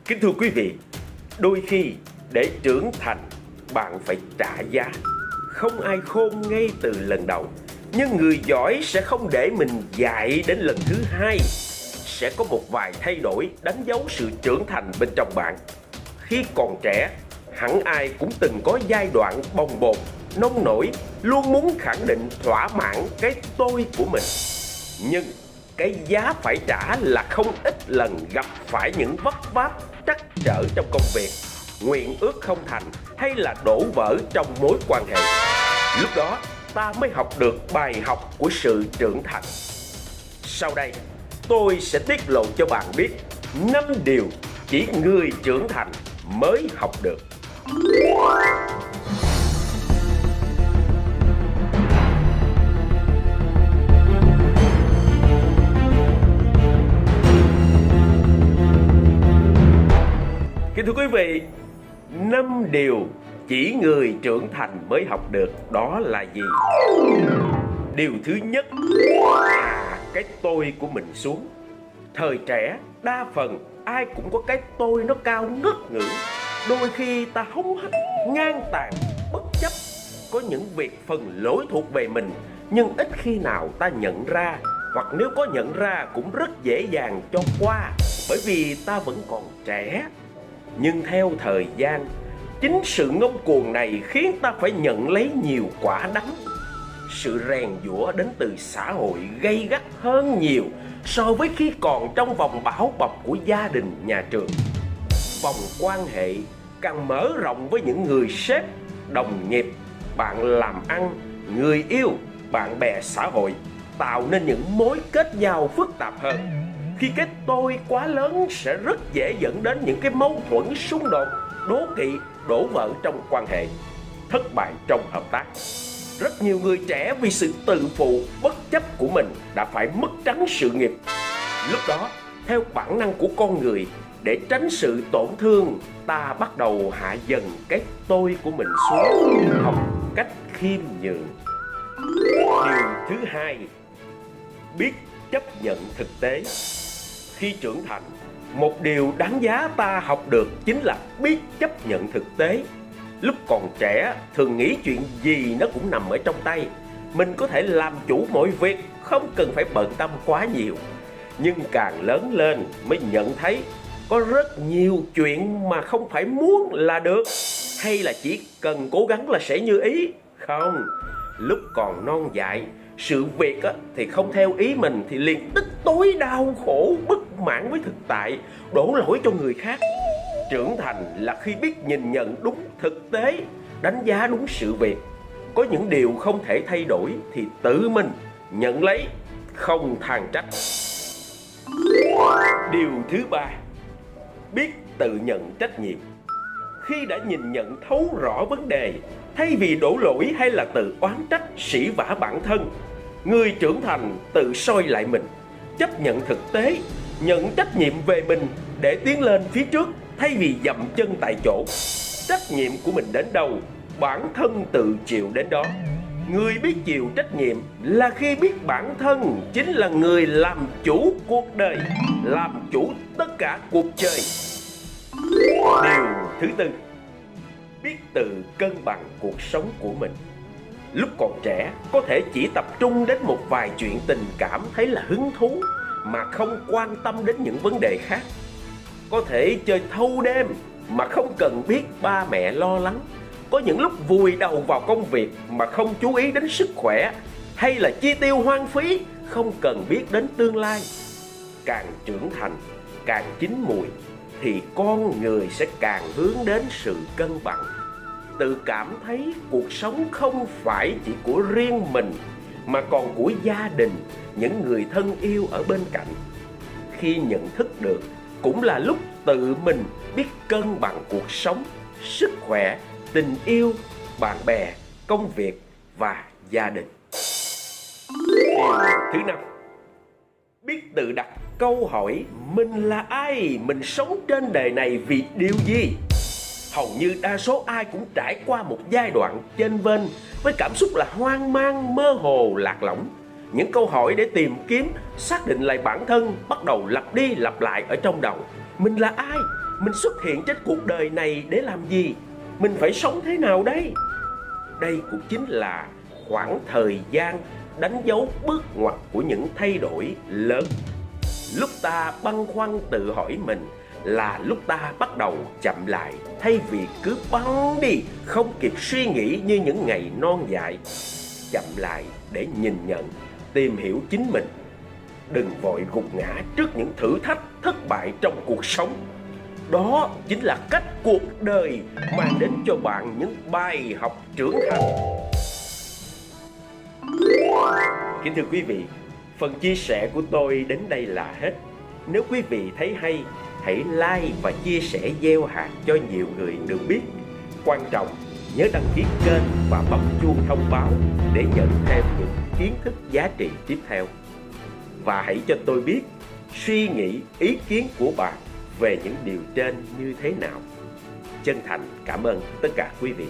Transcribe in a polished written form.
Kính thưa quý vị, đôi khi để trưởng thành bạn phải trả giá. Không ai khôn ngay từ lần đầu, nhưng người giỏi sẽ không để mình dạy đến lần thứ hai. Sẽ có một vài thay đổi đánh dấu sự trưởng thành bên trong bạn. Khi còn trẻ, hẳn ai cũng từng có giai đoạn bồng bột, nông nổi, luôn muốn khẳng định thỏa mãn cái tôi của mình. Nhưng cái giá phải trả là không ít lần gặp phải những vấp váp, trắc trở trong công việc, nguyện ước không thành hay là đổ vỡ trong mối quan hệ. Lúc đó ta mới học được bài học của sự trưởng thành. Sau đây tôi sẽ tiết lộ cho bạn biết 5 điều chỉ người trưởng thành mới học được. Kính thưa quý vị, 5 điều chỉ người trưởng thành mới học được đó là gì? Điều thứ nhất, hạ cái tôi của mình xuống. Thời trẻ, đa phần ai cũng có cái tôi nó cao ngất ngưỡng. Đôi khi ta hống hách, ngang tàn, bất chấp. Có những việc phần lỗi thuộc về mình, nhưng ít khi nào ta nhận ra. Hoặc nếu có nhận ra cũng rất dễ dàng cho qua, bởi vì ta vẫn còn trẻ. Nhưng theo thời gian, chính sự ngông cuồng này khiến ta phải nhận lấy nhiều quả đắng. Sự rèn giũa đến từ xã hội gay gắt hơn nhiều so với khi còn trong vòng bảo bọc của gia đình, nhà trường. Vòng quan hệ càng mở rộng với những người sếp, đồng nghiệp, bạn làm ăn, người yêu, bạn bè xã hội, tạo nên những mối kết giao phức tạp hơn. Khi cái tôi quá lớn sẽ rất dễ dẫn đến những cái mâu thuẫn, xung đột, đố kỵ, đổ vỡ trong quan hệ, thất bại trong hợp tác. Rất nhiều người trẻ vì sự tự phụ, bất chấp của mình đã phải mất trắng sự nghiệp. Lúc đó, theo bản năng của con người, để tránh sự tổn thương, ta bắt đầu hạ dần cái tôi của mình xuống, học cách khiêm nhường. Điều thứ hai, biết chấp nhận thực tế. Khi trưởng thành, một điều đáng giá ta học được chính là biết chấp nhận thực tế. Lúc còn trẻ, thường nghĩ chuyện gì nó cũng nằm ở trong tay. Mình có thể làm chủ mọi việc, không cần phải bận tâm quá nhiều. Nhưng càng lớn lên mới nhận thấy có rất nhiều chuyện mà không phải muốn là được, hay là chỉ cần cố gắng là sẽ như ý. Không, lúc còn non dại, sự việc thì không theo ý mình thì liền tức tối, đau khổ, bất mãn với thực tại, đổ lỗi cho người khác. Trưởng thành là khi biết nhìn nhận đúng thực tế, đánh giá đúng sự việc. Có những điều không thể thay đổi thì tự mình nhận lấy, không than trách. Điều thứ ba, biết tự nhận trách nhiệm. Khi đã nhìn nhận thấu rõ vấn đề, thay vì đổ lỗi hay là tự oán trách, sỉ vả bản thân, người trưởng thành tự soi lại mình, chấp nhận thực tế, nhận trách nhiệm về mình để tiến lên phía trước thay vì dậm chân tại chỗ. Trách nhiệm của mình đến đâu, bản thân tự chịu đến đó. Người biết chịu trách nhiệm là khi biết bản thân chính là người làm chủ cuộc đời, làm chủ tất cả cuộc chơi. Điều thứ tư, biết tự cân bằng cuộc sống của mình. Lúc còn trẻ, có thể chỉ tập trung đến một vài chuyện tình cảm thấy là hứng thú, mà không quan tâm đến những vấn đề khác. Có thể chơi thâu đêm mà không cần biết ba mẹ lo lắng. Có những lúc vùi đầu vào công việc mà không chú ý đến sức khỏe, hay là chi tiêu hoang phí, không cần biết đến tương lai. Càng trưởng thành, càng chín mùi thì con người sẽ càng hướng đến sự cân bằng. Tự cảm thấy cuộc sống không phải chỉ của riêng mình, mà còn của gia đình, những người thân yêu ở bên cạnh. Khi nhận thức được, cũng là lúc tự mình biết cân bằng cuộc sống, sức khỏe, tình yêu, bạn bè, công việc và gia đình. Điều thứ năm, biết tự đặt câu hỏi mình là ai, mình sống trên đời này vì điều gì. Hầu như đa số ai cũng trải qua một giai đoạn chênh vênh với cảm xúc là hoang mang, mơ hồ, lạc lõng. Những câu hỏi để tìm kiếm, xác định lại bản thân bắt đầu lặp đi lặp lại ở trong đầu. Mình là ai? Mình xuất hiện trên cuộc đời này để làm gì? Mình phải sống thế nào đây? Đây cũng chính là khoảng thời gian đánh dấu bước ngoặt của những thay đổi lớn. Lúc ta băn khoăn tự hỏi mình là lúc ta bắt đầu chậm lại, thay vì cứ bắn đi không kịp suy nghĩ như những ngày non dại. Chậm lại để nhìn nhận, tìm hiểu chính mình. Đừng vội gục ngã trước những thử thách, thất bại trong cuộc sống. Đó chính là cách cuộc đời mang đến cho bạn những bài học trưởng thành. Kính thưa quý vị, phần chia sẻ của tôi đến đây là hết. Nếu quý vị thấy hay, hãy like và chia sẻ gieo hạt cho nhiều người được biết. Quan trọng, nhớ đăng ký kênh và bấm chuông thông báo để nhận thêm những kiến thức giá trị tiếp theo. Và hãy cho tôi biết suy nghĩ, ý kiến của bạn về những điều trên như thế nào. Chân thành cảm ơn tất cả quý vị.